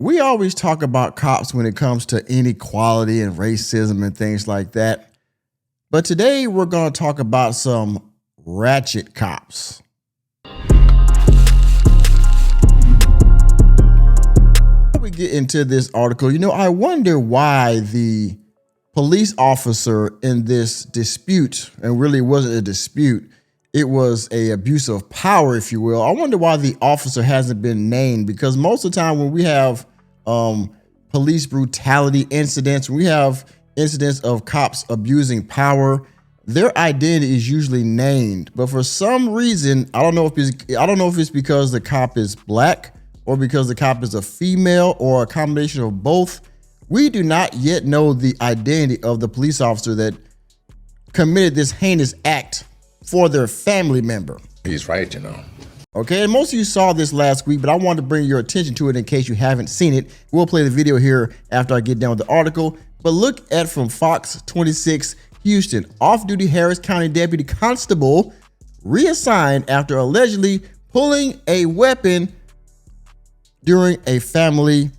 We always talk about cops when it comes to inequality and racism and things like that. But today we're going to talk about some ratchet cops. Before we get into this article, I wonder why the police officer in this dispute, and really wasn't a dispute, it was a abuse of power, if you will. I wonder why the officer hasn't been named, because most of the time when we have police brutality incidents, we have incidents of cops abusing power, their identity is usually named. But for some reason, I don't know if it's because the cop is black or because the cop is a female or a combination of both. We do not yet know the identity of the police officer that committed this heinous act for their family member. He's right, Okay, and most of you saw this last week, but I wanted to bring your attention to it in case you haven't seen it. We'll play the video here after I get done with the article. But look at from Fox 26 Houston. Off-duty Harris County Deputy Constable reassigned after allegedly pulling a weapon during a family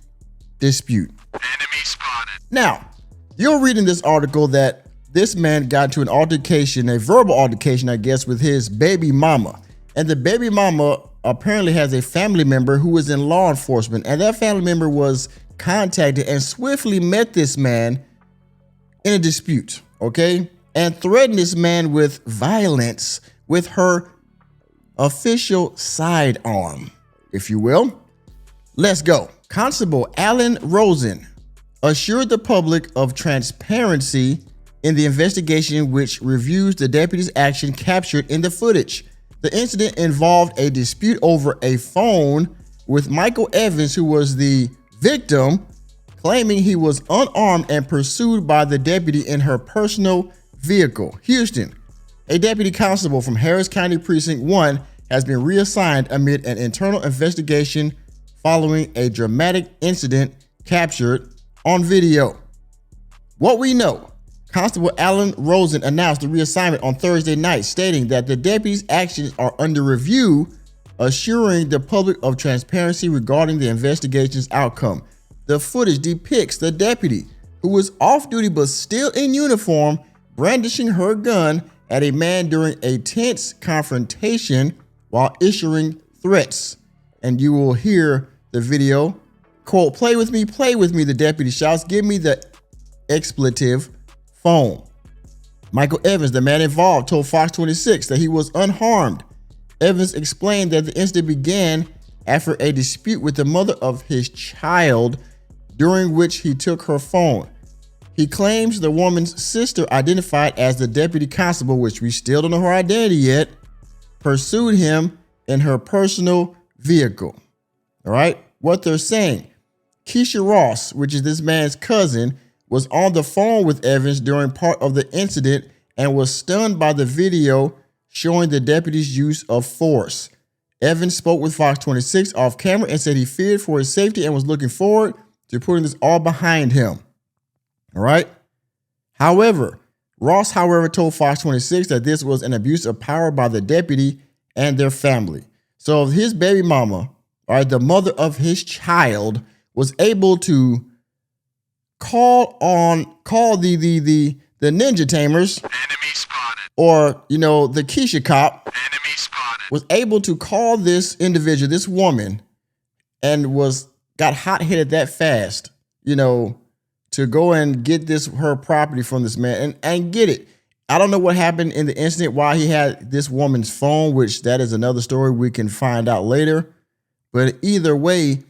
dispute. Enemy spotted. Now, you'll read in this article that this man got into an altercation, a verbal altercation, I guess, with his baby mama. And the baby mama apparently has a family member who is in law enforcement. And that family member was contacted and swiftly met this man in a dispute, okay? And threatened this man with violence with her official sidearm, if you will. Let's go. Constable Alan Rosen assured the public of transparency in the investigation, which reviews the deputy's action captured in the footage. The incident involved a dispute over a phone, with Michael Evans, who was the victim, claiming he was unarmed and pursued by the deputy in her personal vehicle. Houston, a deputy constable from Harris County Precinct 1 has been reassigned amid an internal investigation following a dramatic incident captured on video. What we know: Constable Alan Rosen announced the reassignment on Thursday night, stating that the deputy's actions are under review, assuring the public of transparency regarding the investigation's outcome. The footage depicts the deputy, who was off duty but still in uniform, brandishing her gun at a man during a tense confrontation while issuing threats. And you will hear the video. Quote, play with me, the deputy shouts. Give me the expletive phone. Michael Evans, the man involved, told Fox 26 that he was unharmed. Evans explained that the incident began after a dispute with the mother of his child, during which he took her phone. He claims the woman's sister, identified as the deputy constable, which we still don't know her identity yet, pursued him in her personal vehicle. All right, what they're saying: Keisha Ross, which is this man's cousin, was on the phone with Evans during part of the incident and was stunned by the video showing the deputy's use of force. Evans spoke with Fox 26 off camera and said he feared for his safety and was looking forward to putting this all behind him. All right. Ross, told Fox 26 that this was an abuse of power by the deputy and their family. So his baby mama, all right, the mother of his child, was able to call the ninja tamers. Enemy spotted. Or, the Keisha cop. Enemy spotted. Was able to call this individual, this woman, and got hot-headed that fast, to go and get her property from this man and get it. I don't know what happened in the incident, why he had this woman's phone, which that is another story we can find out later. But either way,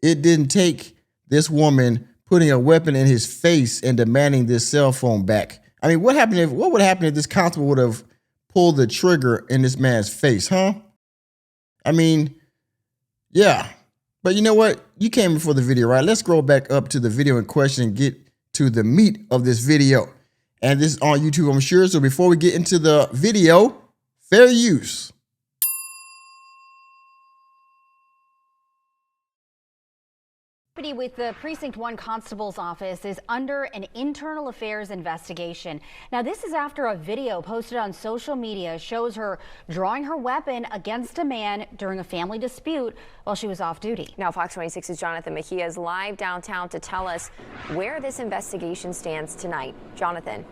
it didn't take this woman putting a weapon in his face and demanding this cell phone back. I mean, what would happen if this constable would have pulled the trigger in this man's face, huh? I mean, yeah. But you know what? You came in for the video, right? Let's scroll back up to the video in question and get to the meat of this video. And this is on YouTube, I'm sure. So before we get into the video, fair use. Deputy with the Precinct 1 Constable's office is under an internal affairs investigation. Now, this is after a video posted on social media shows her drawing her weapon against a man during a family dispute while she was off duty. Now, Fox 26's Jonathan Mejia is live downtown to tell us where this investigation stands tonight. Jonathan.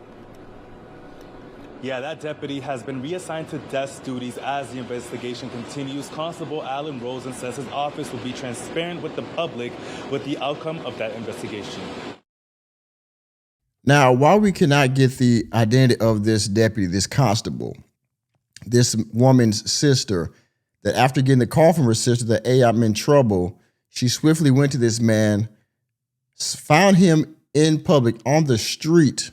Yeah, that deputy has been reassigned to desk duties as the investigation continues. Constable Alan Rosen says his office will be transparent with the public with the outcome of that investigation. Now, while we cannot get the identity of this deputy, this constable, this woman's sister, that after getting the call from her sister that, hey, I'm in trouble, she swiftly went to this man, found him in public on the street,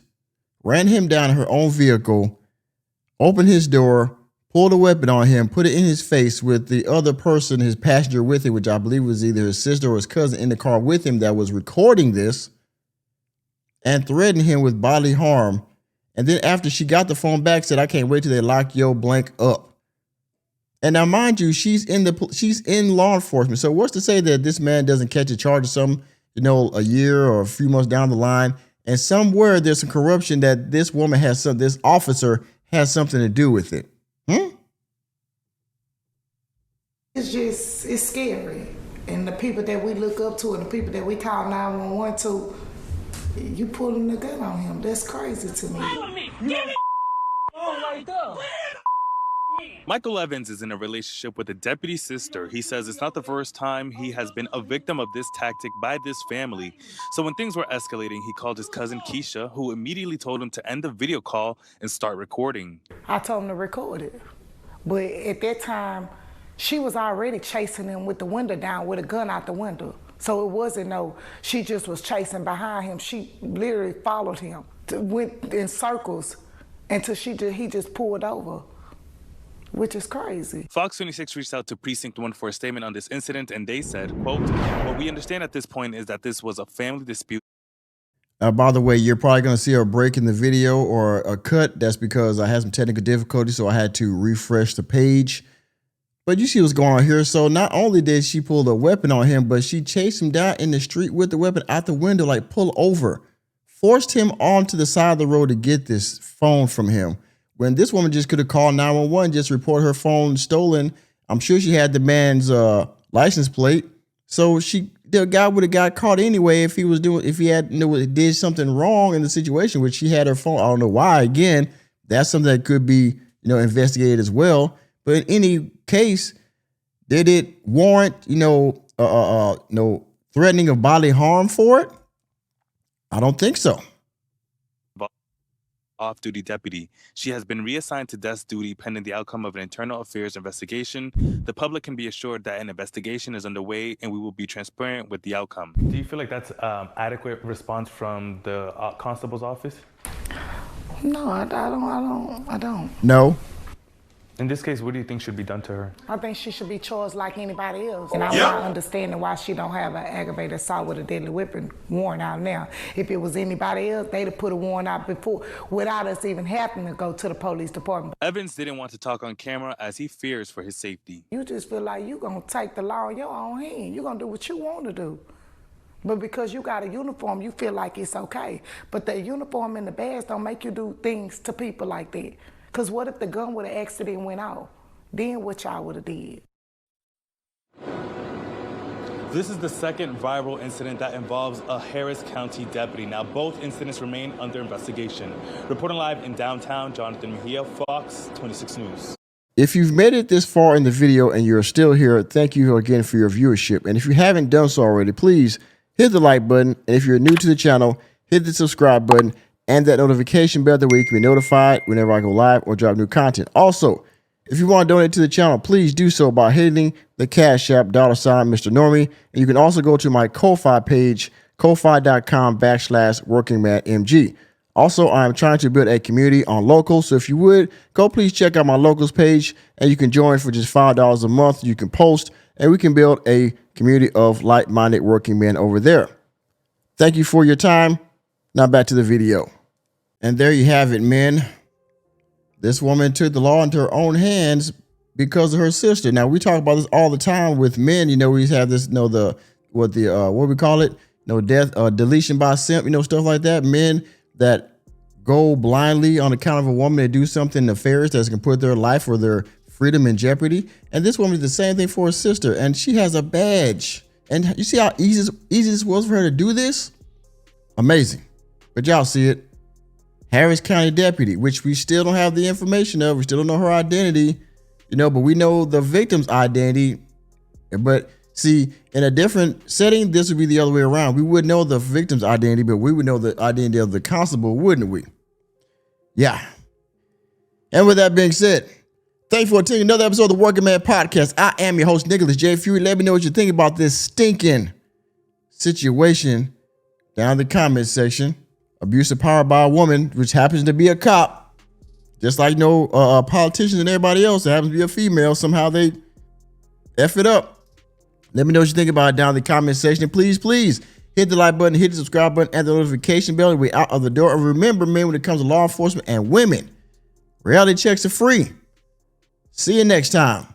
ran him down in her own vehicle, opened his door, pulled a weapon on him, put it in his face with the other person, his passenger with him, which I believe was either his sister or his cousin in the car with him that was recording this, and threatened him with bodily harm. And then after she got the phone back, said, I can't wait till they lock your blank up. And now, mind you, she's in law enforcement. So what's to say that this man doesn't catch a charge or something, a year or a few months down the line, and somewhere there's some corruption that this woman this officer has something to do with it. It's scary. And the people that we look up to and the people that we call 911 to, you pulling the gun on him. That's crazy to me. Michael Evans is in a relationship with a deputy sister. He says it's not the first time he has been a victim of this tactic by this family. So when things were escalating, he called his cousin Keisha, who immediately told him to end the video call and start recording. I told him to record it. But at that time, she was already chasing him with the window down with a gun out the window. So it wasn't she just was chasing behind him. She literally followed him, went in circles until he just pulled over. Which is crazy. Fox 26 reached out to Precinct 1 for a statement on this incident, and they said, quote, what we understand at this point is that this was a family dispute. By the way, you're probably going to see a break in the video or a cut. That's because I had some technical difficulties, so I had to refresh the page. But you see what's going on here. So not only did she pull a weapon on him, but she chased him down in the street with the weapon out the window, like pull over, forced him onto the side of the road to get this phone from him. When this woman just could have called 911, just report her phone stolen. I'm sure she had the man's license plate. So the guy would have got caught anyway if he had did something wrong in the situation, which she had her phone. I don't know why. Again, that's something that could be, investigated as well. But in any case, did it warrant, threatening of bodily harm for it? I don't think so. Off-duty deputy. She has been reassigned to desk duty pending the outcome of an internal affairs investigation. The public can be assured that an investigation is underway and we will be transparent with the outcome. Do you feel like that's adequate response from the constable's office? No, I don't. No. In this case, what do you think should be done to her? I think she should be charged like anybody else. And I'm not understanding why she don't have an aggravated assault with a deadly weapon warrant out now. If it was anybody else, they'd have put a warrant out before without us even having to go to the police department. Evans didn't want to talk on camera as he fears for his safety. You just feel like you're going to take the law in your own hand. You're going to do what you want to do. But because you got a uniform, you feel like it's okay. But the uniform and the badge don't make you do things to people like that. Because what if the gun would have accident went off? Then what y'all would have did? This is the second viral incident that involves a Harris County deputy. Now, both incidents remain under investigation. Reporting live in downtown, Jonathan Mejia, Fox 26 News. If you've made it this far in the video and you're still here, thank you again for your viewership. And if you haven't done so already, please hit the like button. And if you're new to the channel, hit the subscribe button and that notification bell, that way you can be notified whenever I go live or drop new content. Also, if you want to donate to the channel, please do so by hitting the Cash App $ Mr. Normie. And you can also go to my Ko-Fi page, ko-fi.com/workingmanmg. Also, I'm trying to build a community on Locals. So if you would, go please check out my Locals page and you can join for just $5 a month. You can post and we can build a community of like-minded working men over there. Thank you for your time. Now back to the video. And there you have it, men. This woman took the law into her own hands because of her sister. Now, we talk about this all the time with men. We have this, what we call it, death, deletion by simp, stuff like that. Men that go blindly on account of a woman that do something nefarious that can put their life or their freedom in jeopardy. And this woman did the same thing for her sister, and she has a badge. And you see how easy this was for her to do this? Amazing. But y'all see it. Harris County deputy, which we still don't have the information of. We still don't know her identity, but we know the victim's identity. But see, in a different setting, this would be the other way around. We would know the victim's identity, but we would know the identity of the constable, wouldn't we? Yeah. And with that being said, thanks for attending another episode of the Working Man Podcast. I am your host, Nicholas J. Fury. Let me know what you think about this stinking situation down in the comment section. Abuse of power by a woman, which happens to be a cop. Just like politicians and everybody else that happens to be a female. Somehow they F it up. Let me know what you think about it down in the comment section. And please hit the like button, hit the subscribe button, and the notification bell. We're out of the door. And remember, man, when it comes to law enforcement and women, reality checks are free. See you next time.